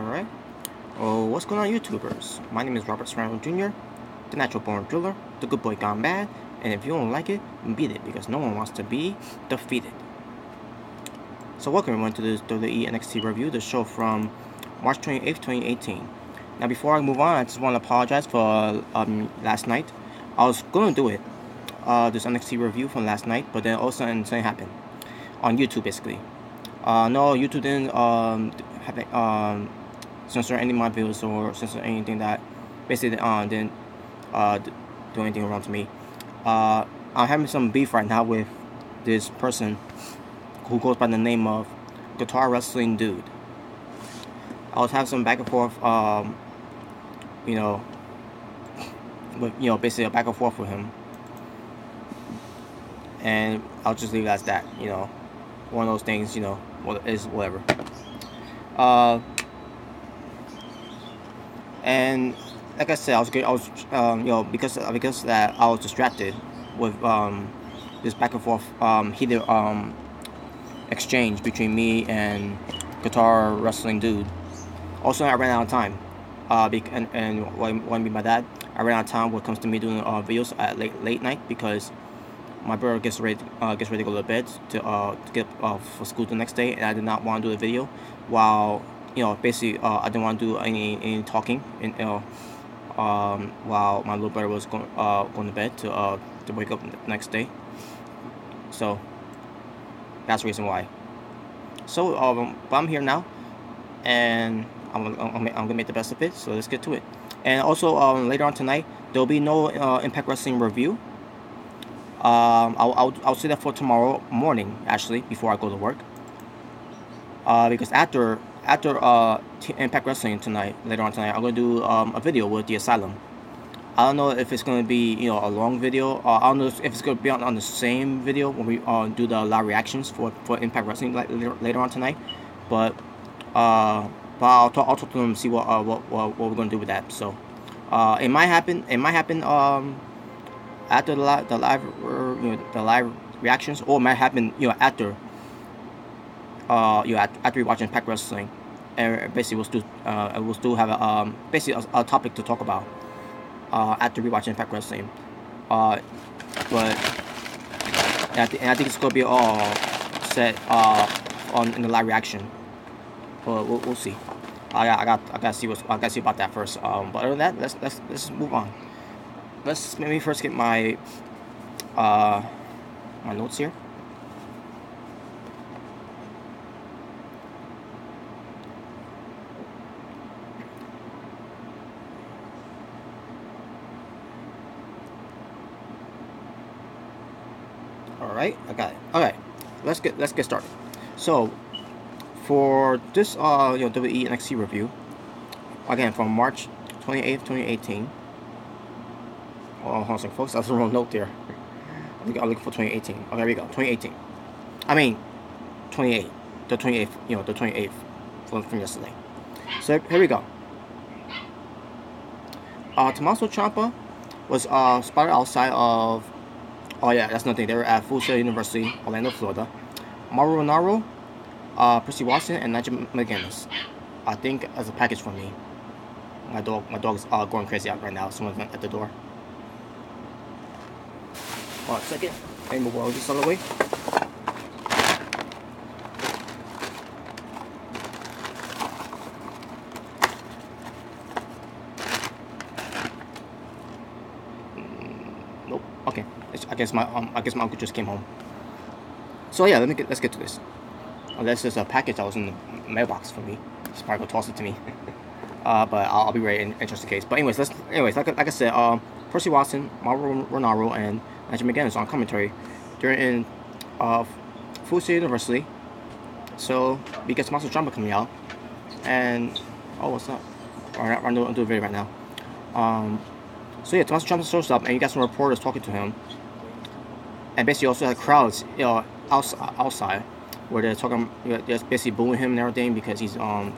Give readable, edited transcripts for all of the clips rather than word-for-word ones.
Alright. Oh, what's going on, YouTubers? My name is Robert Serrano Jr., the natural born driller, the good boy gone bad, and if you don't like it, beat it, because no one wants to be defeated. So welcome everyone to this WWE NXT review, the show from March 28th, 2018. Now before I move on, I just want to apologize for last night. I was going to do it, this NXT review from last night, but then all of a sudden something happened. On YouTube, basically. No, YouTube didn't have censor any of my videos or censor anything that basically didn't do anything wrong to me. I'm having some beef right now with this person who goes by the name of Guitar Wrestling Dude. I was having some back and forth, basically a back and forth with him, and I'll just leave it as that. One of those things, is whatever. And like I said, because that I was distracted with this back and forth heated exchange between me and Guitar Wrestling Dude. Also, I ran out of time. And what I mean by that, I ran out of time when it comes to me doing videos at late night, because my brother gets ready to go to bed to get for school the next day, and I did not want to do the video while basically I didn't want to do any talking while my little brother was going to bed to wake up the next day. So that's the reason why. So but I'm here now, and I'm gonna make the best of it. So let's get to it. And also later on tonight there'll be no Impact Wrestling review. I'll say that for tomorrow morning, actually, before I go to work. Because after Impact Wrestling tonight, later on tonight, I'm gonna do a video with the Asylum. I don't know if it's gonna be a long video. I don't know if it's gonna be on the same video when we do the live reactions for Impact Wrestling later on tonight. But I'll talk to them and see what we're gonna do with that. So it might happen. After the live reactions, or it might happen after after we watch Impact Wrestling, and basically we'll still have basically a topic to talk about after we watch Impact Wrestling. But I think it's gonna be all set in the live reaction. But we'll see. I gotta see about that first. But other than that, let's move on. Let me first get my my notes here. All right, I got it. Okay, let's get started. So for this WWE NXT review, again from March 28th, 2018. Oh, hold on a second, folks. That's the wrong note there. I'm looking for 2018. Okay, here we go. 2018. I mean, 28. The 28th. The 28th from yesterday. So here we go. Tommaso Ciampa was spotted outside of. Oh yeah, that's nothing. They were at Full Sail University, Orlando, Florida. Mauro Ranallo, Percy Watson, and Nigel McGuinness. I think as a package for me. My dog's going crazy out right now. Someone's at the door. Hold on a second. Let me move all this out of the way. Nope. Okay. I guess my uncle just came home. So yeah, let's get to this. Unless there's a package that was in the mailbox for me, he's probably gonna toss it to me. But I'll be ready in just in case. But anyways, like I said, Percy Watson, Mauro Ranallo, and Nigel McGuinness on commentary during Full Sail University. So we get Tommaso Ciampa coming out, and what's up? I'm doing a video right now. So yeah, Tommaso Ciampa shows up, and you got some reporters talking to him, and basically also had crowds, outside, where they're talking, they're basically booing him and everything because he's a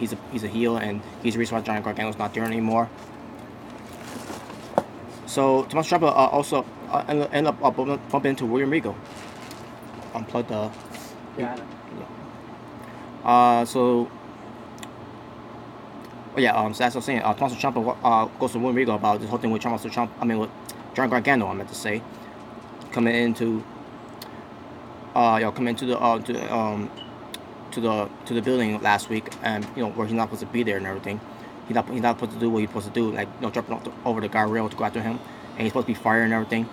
heel, and he's the reason why Johnny Gargano's not there anymore. So Tommaso Ciampa also ended up bumping into William Regal. Unplug the. Yeah. So But yeah, so that's what I'm saying. Tommaso Ciampa goes to William Regal about this whole thing with Tommaso Ciampa. I mean, with John Gargano, I meant to say, coming into coming to the building last week, and where he's not supposed to be there and everything. He's not supposed to do what he's supposed to do, like jumping over the guardrail to go after him, and he's supposed to be fired and everything.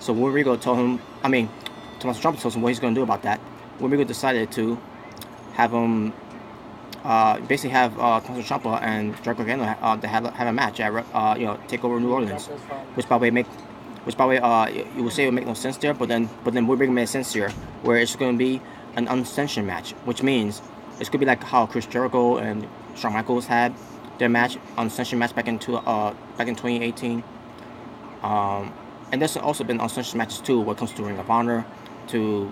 So William Regal told him, Tommaso Ciampa told him what he's going to do about that. William Regal decided to have him basically have Tommaso Ciampa and John Gargano have a match at take over New Orleans, which probably you would say it would make no sense there, but then William Regal made sense here, where it's going to be an unsanctioned match, which means it's going to be like how Chris Jericho and Shawn Michaels had their match, unsanctioned match back in 2018. And there's also been unsanctioned matches too when it comes to Ring of Honor, to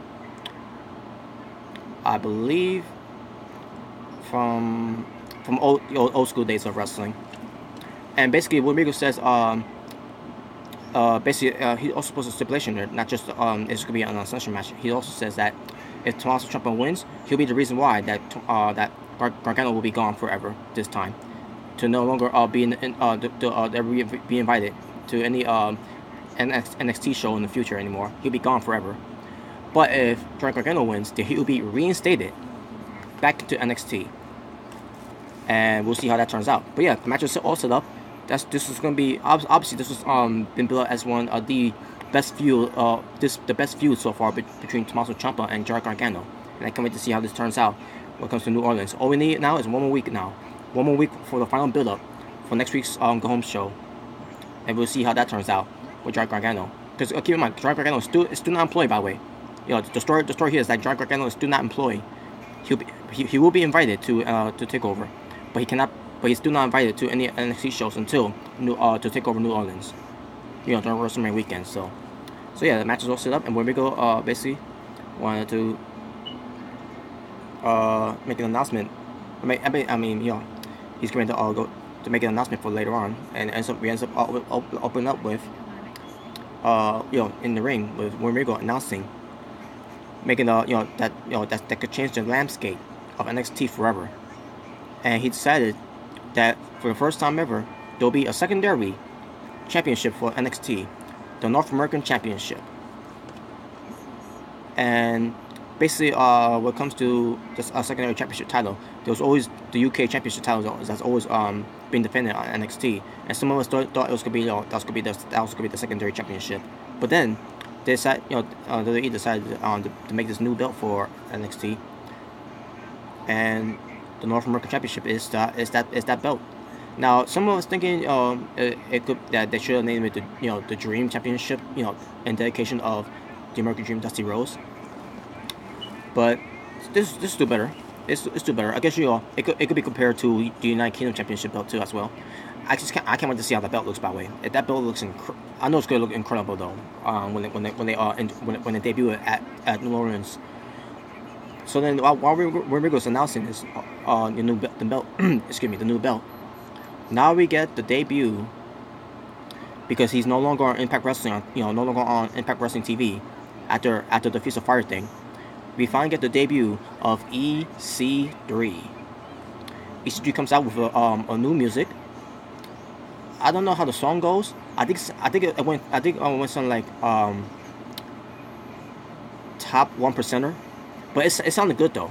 I believe from old school days of wrestling. And basically what Regal says, he also puts a stipulation there, not just it's going to be an unsanctioned match. He also says that if Tommaso Ciampa wins, he'll be the reason why that Gargano will be gone forever this time, to no longer be be invited to any NXT show in the future anymore. He'll be gone forever. But if Gargano wins, then he will be reinstated back into NXT, and we'll see how that turns out. But yeah, the match is all set up. This is going to be obviously this was been built as one of the best feud the best feud so far between Tommaso Ciampa and Gargano, and I can't wait to see how this turns out when it comes to New Orleans. All we need now is one more week for the final build up for next week's go home show, and we'll see how that turns out with Gargano. Because keep in mind, Gargano is still not employed, by the way. The story here is that Gargano is still not employed. He will be invited to take over, but he cannot. But he's still not invited to any NXT shows until to take over New Orleans, during WrestleMania weekend. So yeah, the match is all set up, and when we go, basically wanted to make an announcement. He's going to go to make an announcement for later on, and we ends up opening up with in the ring with when we go announcing, making that could change the landscape of NXT forever, and he decided that for the first time ever, there'll be a secondary championship for NXT, the North American Championship. And basically, when it comes to this secondary championship title, there was always the UK Championship title that's always been defended on NXT, and some of us thought it was gonna be that was gonna be the secondary championship. But then they decided, WWE decided to make this new belt for NXT, and the North American Championship is that belt. Now, some of us thinking it could that they should have named it the Dream Championship, in dedication of the American Dream, Dusty Rhodes. But this is still better. It's still better. I guess it could be compared to the United Kingdom Championship belt too as well. I can't wait to see how that belt looks, by the way. If that belt looks I know it's gonna look incredible though. When they debut it at New Orleans. So then, while Rigo's announcing this, the belt, the new belt. Now we get the debut, because he's no longer on Impact Wrestling, no longer on Impact Wrestling TV, after the Feast of Fire thing. We finally get the debut of EC3. EC3 comes out with a new music. I don't know how the song goes. I think it went something like top 1%er. But it sounded good though,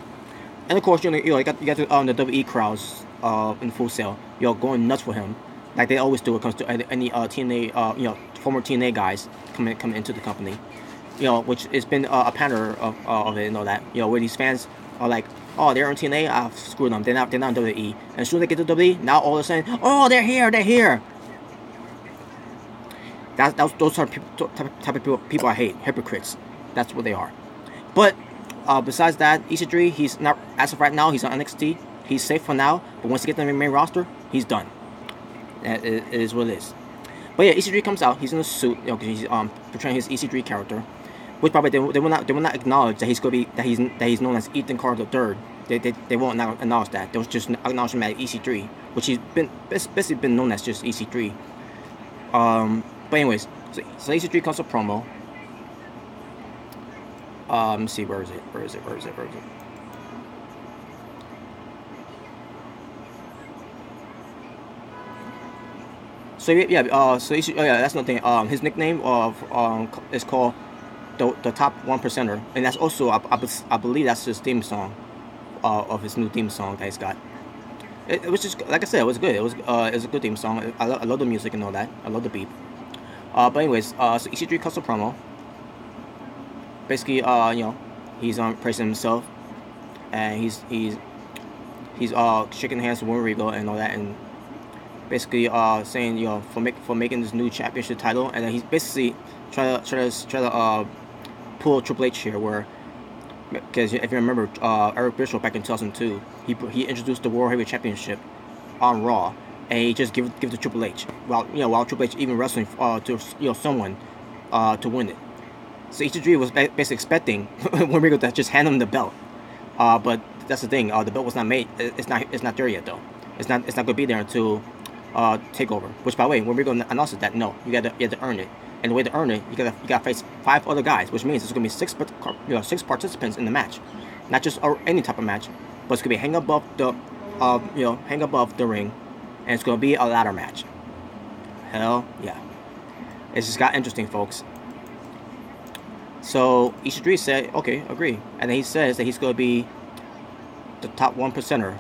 and of course you got the WWE crowds in Full Sail, going nuts for him, like they always do when it comes to any TNA former TNA guys coming into the company, which has been a pattern of it, that where these fans are like, oh, they're on TNA, screw them, they're not on WWE, and as soon as they get to WWE, now all of a sudden, oh, they're here. Those type of people I hate, hypocrites. That's what they are. But besides that, EC3, he's not, as of right now, he's on NXT. He's safe for now, but once he gets on the main roster, he's done. It is what it is. But yeah, EC3 comes out. He's in a suit, because he's portraying his EC3 character, which probably they will not acknowledge that he's known as Ethan Carter III. They won't acknowledge that. They'll just acknowledge him as EC3, which he's basically been known as just EC3. But anyways, so EC3 comes to promo. Let me see, where is it? So yeah, so yeah, that's another thing. His nickname is called the top 1%er, and that's also I believe that's his theme song, of his new theme song that he's got. It was just like I said, it was good. It was a good theme song. I love the music and all that. I love the beat. But anyways, so EC3 cuts a promo. Basically, he's praising himself, and he's shaking hands with William Regal and all that, and basically saying for making this new championship title, and then he's basically trying to pull Triple H here, where because if you remember Eric Bischoff back in 2002, he introduced the World Heavyweight Championship on Raw, and he just give it to Triple H while Triple H even wrestling to someone to win it. So EC3 was basically expecting William Regal to just hand him the belt, but that's the thing. The belt was not made. It's not there yet though. It's not gonna be there until Takeover. Which, by the way, when Regal announced that, no, you have to earn it, and the way to earn it, you gotta face 5 other guys, which means there's gonna be 6 participants in the match, not just any type of match, but it's gonna be hang above the ring, and it's gonna be a ladder match. Hell yeah, it's just got interesting, folks. So EC3 said, okay, agree. And then he says that he's going to be the top 1%er.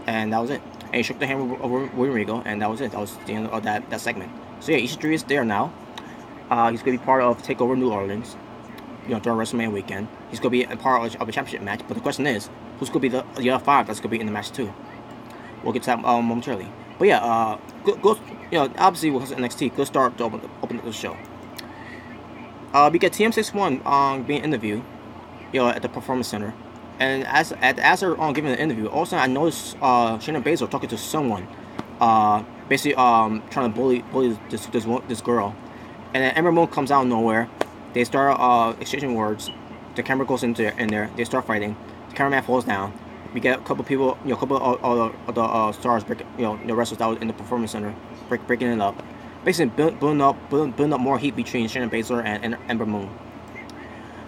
And that was it. And he shook the hand over William Regal, and that was it. That was the end of that segment. So yeah, EC3 is there now. He's going to be part of TakeOver New Orleans, during WrestleMania weekend. He's going to be a part of a championship match. But the question is, who's going to be the other 5 that's going to be in the match too? We'll get to that momentarily. But yeah, obviously because of NXT, good start to open up the show. We get TM61 being interviewed, at the Performance Center, and as they're giving the interview, all of a sudden I noticed Shayna Baszler talking to someone, basically trying to bully this girl, and then Ember Moon comes out of nowhere. They start exchanging words. The camera goes in there. They start fighting. The cameraman falls down. We get a couple people, a couple of the stars, the wrestlers that was in the Performance Center, breaking it up. Basically, building up more heat between Shayna Baszler and Ember Moon.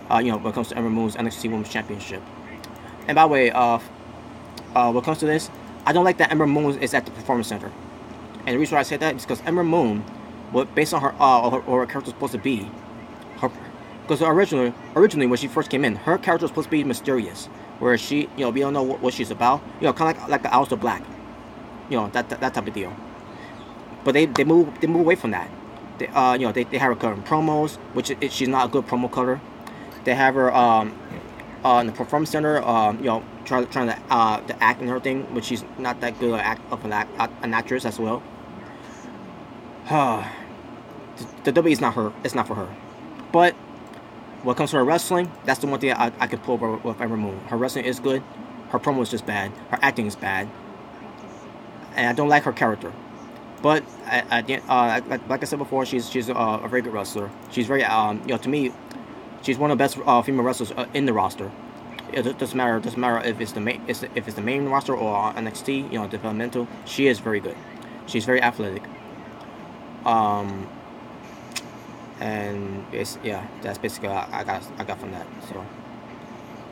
When it comes to Ember Moon's NXT Women's Championship. And by the way, when it comes to this, I don't like that Ember Moon is at the Performance Center. And the reason why I say that is because Ember Moon, based on her character was supposed to be, because originally when she first came in, her character was supposed to be mysterious, where she, we don't know what she's about, kind of like the Aleister Black, that type of deal. But they move away from that. They have her cutting promos, which she's not a good promo cutter. They have her in the Performance Center, trying to act and everything, which she's not that good an actress as well. The W is not her. It's not for her. But when it comes to her wrestling, that's the one thing I could pull over with Ember Moon. Her wrestling is good. Her promo is just bad. Her acting is bad. And I don't like her character. But like I said before, she's a very good wrestler. She's very to me, she's one of the best female wrestlers in the roster. It doesn't matter if it's the main roster or NXT, developmental. She is very good. She's very athletic. And that's basically what I got from that.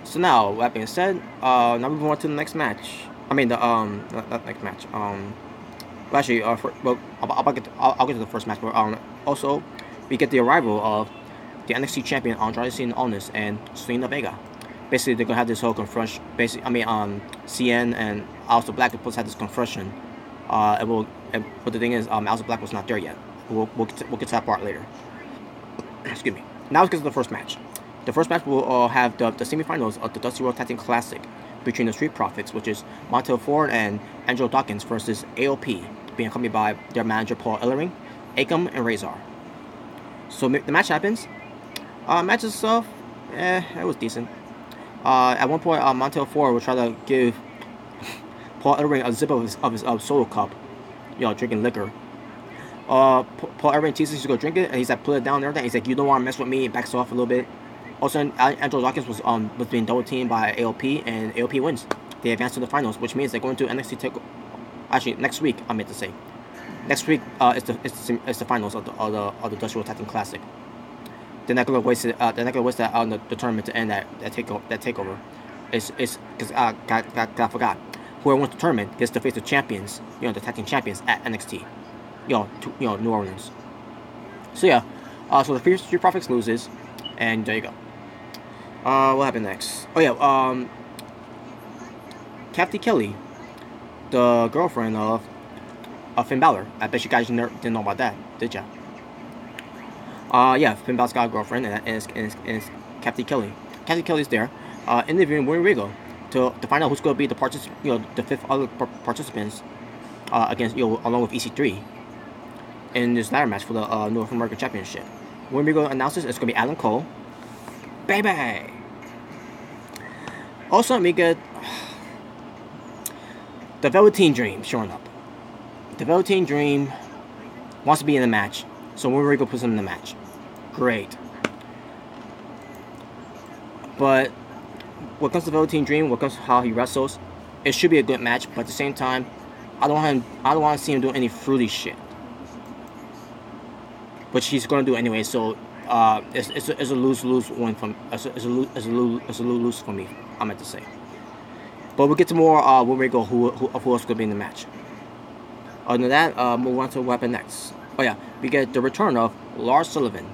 So now, that being said, now we move on to the next match. I mean not next match. Well, actually, I'll get to the first match. But also, we get the arrival of the NXT champion Andrade Cien Almas and Zelina Vega. Basically, they're gonna have this whole confrontation. CN and Aleister Black are supposed to have this confrontation. But the thing is, Aleister Black was not there yet. We'll get to that part later. Excuse me. Now let's get to the first match. The first match will have the semifinals of the Dusty World Tag Team Classic between the Street Profits, which is Montel Ford and Angelo Dawkins, versus AOP, being accompanied by their manager Paul Ellering, Akam, and Razor. So the match happens. Match itself, it was decent. At one point, Montel Ford will try to give Paul Ellering a zip of his solo cup, drinking liquor. Paul Ellering teases he's gonna drink it, and he's like, put it down there. And he's like, you don't want to mess with me. Backs off a little bit. Also, Angelo Dawkins was being double teamed by AOP, and AOP wins. They advance to the finals, which means they're going to NXT TakeOver. Actually, next week, I meant to say. Next week is the finals of the Dusty World Tag Team Classic. They're not gonna waste it. They're not gonna waste that on the tournament to end that takeover. It's because I forgot. Whoever wins the tournament gets to face the champions, the tag team champions at NXT. New Orleans. So yeah, so the Street Profits loses, and there you go. What happened next? Oh yeah, Kathy Kelly, the girlfriend of Finn Balor. I bet you guys didn't know about that, did ya? Yeah, Finn Balor's got a girlfriend, and it's Kathy Kelly. Kathy Kelly's there, interviewing William Regal to find out who's going to be the fifth other participants against along with EC3 in this ladder match for the North American Championship. William Regal announces it's going to be Adam Cole, baby. Also, we get the Velveteen Dream showing up. The Velveteen Dream wants to be in the match, so William Regal puts him in the match. Great. But when it comes to Velveteen Dream, when it comes to how he wrestles, it should be a good match. But at the same time, I don't want to see him do any fruity shit, which he's going to do anyway. So it's a lose-lose win from it's a lose for me. I meant to say. But we'll get to more William Regal who else could be in the match. Other than that, move on to what happened next. Oh yeah, we get the return of Lars Sullivan.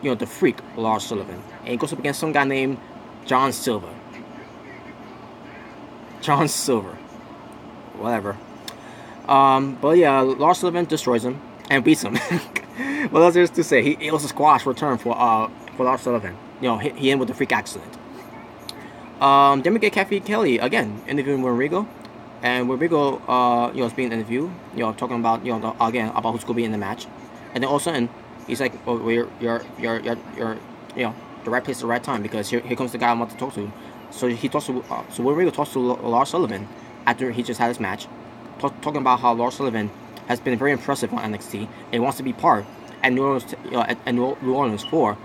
The freak Lars Sullivan. And he goes up against some guy named John Silver. John Silver. Whatever. But yeah, Lars Sullivan destroys him and beats him. What else is to say? It was a squash return for Lars Sullivan. He ended with a freak accident. Then we get Kathy Kelly again interviewing William Regal. And William Regal, is being interviewed, talking about, again, about who's going to be in the match. And then all of a sudden, he's like, oh, you're the right place at the right time, because here comes the guy I want to talk to. So he talks to, so William Regal talks to Lars Sullivan after he just had his match, talking about how Lars Sullivan has been very impressive on NXT and wants to be part at New Orleans for,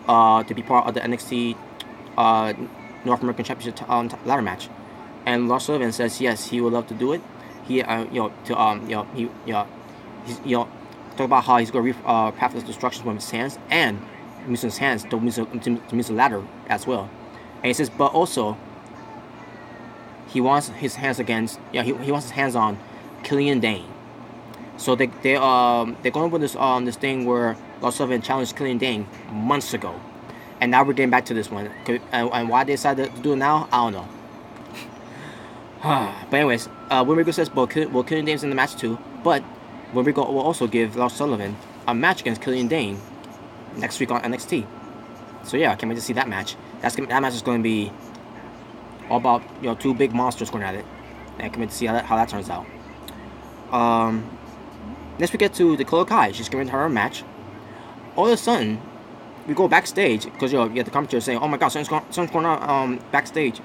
to be part of the NXT North American Championship ladder match. And Lars Sullivan says yes, he would love to do it. He, talk about how he's going to practice destruction with his hands and using his hands to use the ladder as well. And he says, but also he wants his hands against, he wants his hands on Killian Dane. So they're going with this thing where Lars Sullivan challenged Killian Dane months ago, and now we're getting back to this one. And why they decided to do it now, I don't know. But anyways, William Regal says, well, Killian Dane's in the match too, but William Regal will also give Lars Sullivan a match against Killian Dane next week on NXT. So yeah, I can't wait to see that match. That match is going to be all about two big monsters going at it, and I can't wait to see how that turns out. Next we get to Dakota Kai. She's giving her a match. All of a sudden, we go backstage because you get the commentator saying, "Oh my God, something's going on backstage."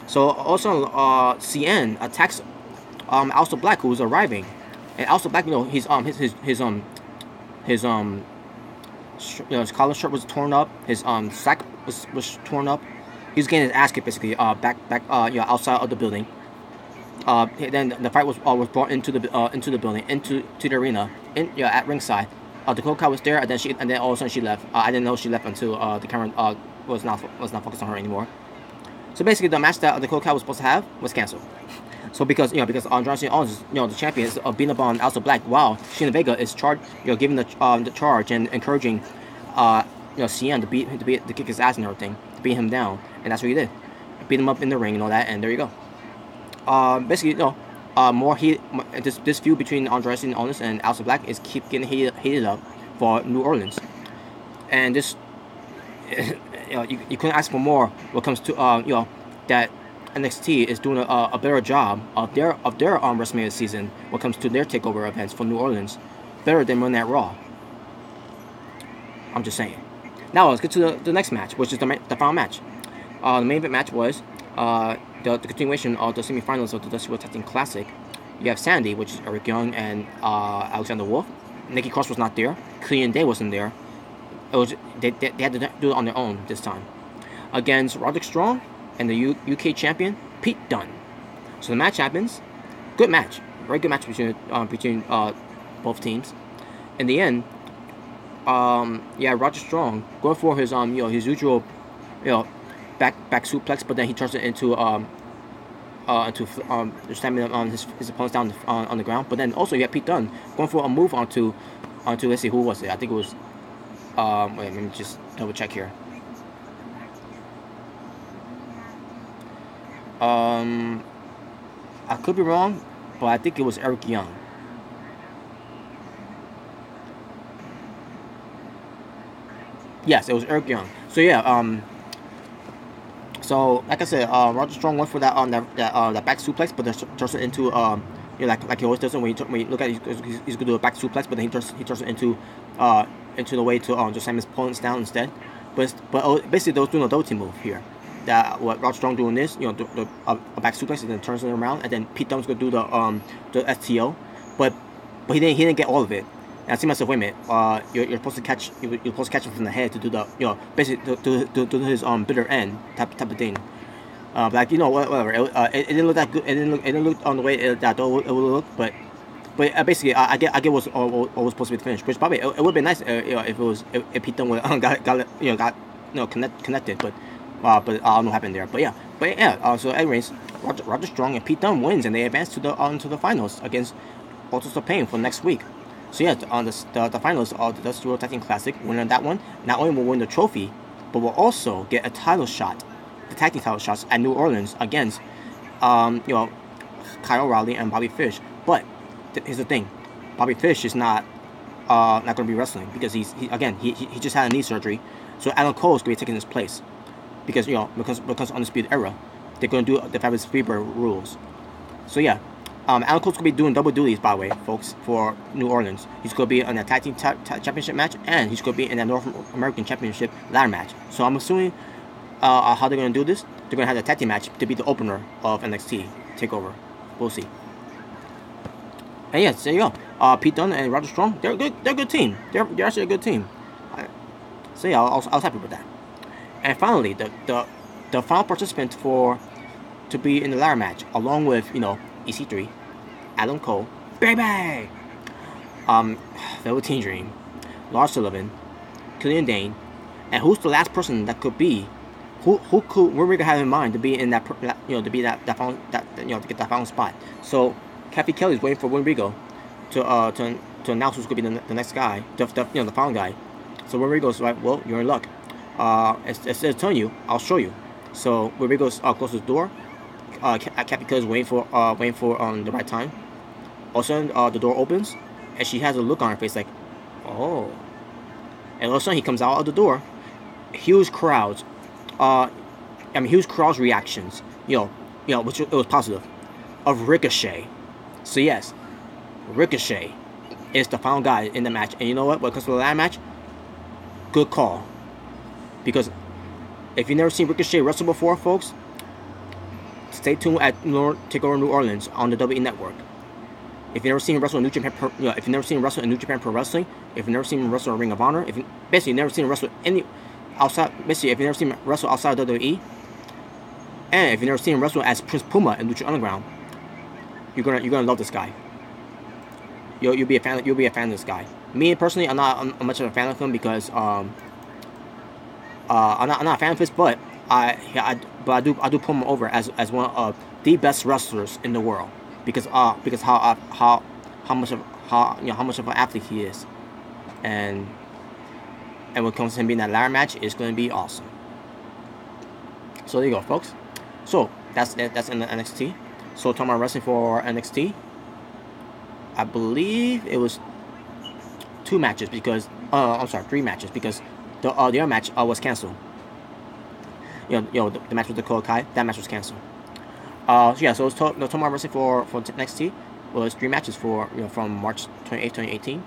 So also CN attacks Aleister Black, who's arriving, and Aleister Black, his collar shirt was torn up, his sack was torn up. He was getting his ass kicked basically back outside of the building. Then the fight was brought into the building, into the arena, at ringside. Dakota Kai was there, and then all of a sudden she left. I didn't know she left until the camera was not focused on her anymore. So basically, the match that Dakota Kai was supposed to have was canceled. So because Andrade Owens, the champion, is beating up on Aleister Black, while Shayna Vega is giving the charge and encouraging CN to kick his ass and everything, to beat him down, and that's what he did. Beat him up in the ring and all that, and there you go. Basically, more heat. This feud between Andrade Owens and Aleister Black is keep getting heated up for New Orleans, and this. You couldn't ask for more when it comes to that NXT is doing a better job of their WrestleMania season when it comes to their takeover events for New Orleans, better than Monday Night Raw. I'm just saying. Now let's get to the next match, which is the final match. The main event match was the continuation of the semifinals of the WWE Tag Team Classic. You have Sandy, which is Eric Young and Alexander Wolf. Nikki Cross was not there. Killian Dane wasn't there. They had to do it on their own this time against Roderick Strong and the UK champion Pete Dunne. So the match happens. Good match, very good match between both teams. In the end, Roderick Strong going for his his usual back suplex, but then he turns it into just slamming his opponents down on the ground. But then also you have Pete Dunne going for a move onto let's see, who was it? I think it was wait, let me just double check here. I could be wrong, but I think it was Eric Young. Yes, it was Eric Young. So yeah, so like I said, Roger Strong went for that that back suplex, but then turns it into like he always does when you look at it, he's gonna do a back suplex, but then he turns it into the way to just slam his opponents down instead. But basically they was doing a double team move here. That what Roger Strong doing this, a back suplex and then turns it around, and then Pete Dunne's gonna do the STO, but he didn't get all of it. And I see myself, wait a minute, you're supposed to catch him from the head to do the basically to do his bitter end type of thing. Like whatever. It didn't look that good. It didn't look on the way that it would look, but basically I get what's supposed to be the finish. Which probably it would be nice if Pete Dunne got connected, but I don't know what happened there. But yeah. So anyways, Roger Strong and Pete Dunne wins, and they advance to the finals against Autos of Pain for next week. So yeah, on the finals of the World Tag Team Classic, winning that one, not only will win the trophy, but will also get a title shot, the tag team title shots at New Orleans against, Kyle O'Reilly and Bobby Fish. But here's the thing, Bobby Fish is not going to be wrestling because he just had a knee surgery, so Adam Cole is going to be taking his place because because Undisputed Era, they're going to do the Fabulous Freebird rules. So yeah. Adam Cole's going to be doing double duties, by the way, folks, for New Orleans. He's going to be in a tag team championship match, and he's going to be in a North American Championship ladder match. So I'm assuming how they're going to do this. They're going to have the tag team match to be the opener of NXT TakeOver. We'll see. And yes, there you go. Pete Dunne and Roger Strong, they're good. They're a good team. They're actually a good team. So yeah, I was happy with that. And finally, the final participant to be in the ladder match, along with EC3, Adam Cole, baby, Velveteen Dream, Lars Sullivan, Killian Dane, and who's the last person that could be, who could we have in mind to be in that, to be that to get that final spot. So Kathy Kelly's waiting for Winrigo to announce who's going to be the next guy, the final guy. So Winrigo's like, well, you're in luck. Instead of telling you, I'll show you. So Winrigo's closes the door. Kathy Kelly's waiting for the right time. All of a sudden, the door opens, and she has a look on her face like, oh. And all of a sudden, he comes out of the door. Huge crowds. Huge crowds reactions. Which it was positive. Of Ricochet. So yes, Ricochet is the final guy in the match. And you know what? When it comes to the ladder match, good call. Because if you've never seen Ricochet wrestle before, folks, stay tuned at TakeOver New Orleans on the WWE Network. If you've never seen him wrestle in New Japan, if you've never seen him wrestle in New Japan Pro Wrestling, if you've never seen him wrestle in Ring of Honor, if you've never seen him wrestle if you've never seen him wrestle outside of WWE, and if you've never seen him wrestle as Prince Puma in Lucha Underground, you're gonna love this guy. You'll be a fan. You'll be a fan of this guy. Me personally, I'm not much of a fan of him because I'm not a fan of his, but I do put him over as one of the best wrestlers in the world because how much of an athlete he is, and when it comes to him being that ladder match, it's going to be awesome. So there you go, folks. So that's in the NXT. So talking about wrestling for NXT, I believe it was 2 matches because I'm sorry, 3 matches because the other match was canceled. The match with Dakota Kai, that match was canceled. So it was talking about wrestling for NXT was 3 matches from March 28th, 2018.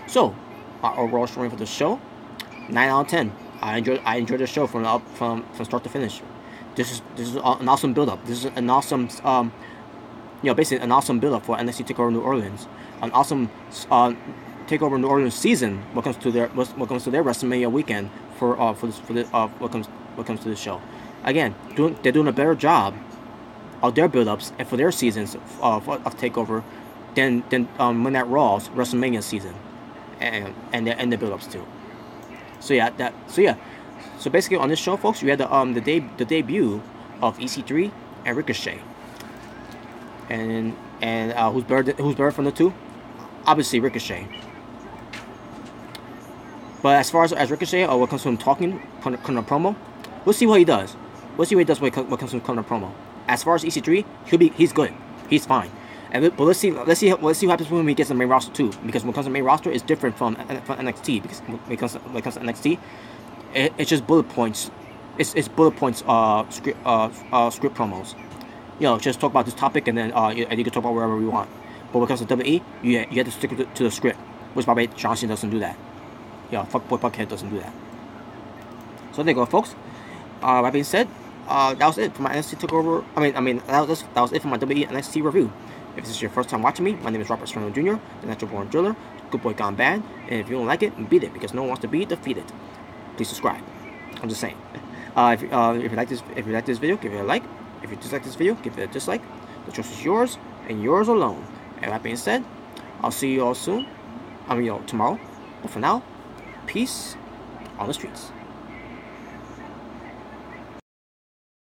So our overall scoring for the show, 9 out of 10. I enjoyed the show from start to finish. This is an awesome build up. This is an awesome basically an awesome build up for NXT TakeOver New Orleans. An awesome TakeOver New Orleans season. What comes to their WrestleMania weekend what comes to the show. Again, they're doing a better job of their build-ups and for their seasons of TakeOver than when that Raw's WrestleMania season and the build-ups too. So basically on this show, folks, you had the debut of EC3 and Ricochet. And who's better from the two? Obviously Ricochet. But as far as Ricochet, or what comes to him talking, coming to promo, we'll see what he does. We'll see what he does when it comes to coming to promo. As far as EC3, he's good. He's fine. But let's see what happens when he gets the main roster too. Because when it comes to the main roster, it's different from NXT. Because when it comes to NXT, it's just bullet points. It's bullet points. Script promos. Just talk about this topic, and then you can talk about wherever you want. But when it comes to WWE, you have to stick to the script, which probably John Cena doesn't do that. Fuckboy Buckhead doesn't do that. So there you go, folks. That being said, that was it for my NXT takeover. That was it for my WWE NXT review. If this is your first time watching me, my name is Robert Serrano Jr., the Natural Born Driller, Good Boy Gone Bad. And if you don't like it, beat it, because no one wants to be defeated. Please subscribe. I'm just saying. If you like this video, give it a like. If you dislike this video, give it a dislike. The choice is yours and yours alone. And that being said, I'll see you all soon. Tomorrow. But for now, peace on the streets.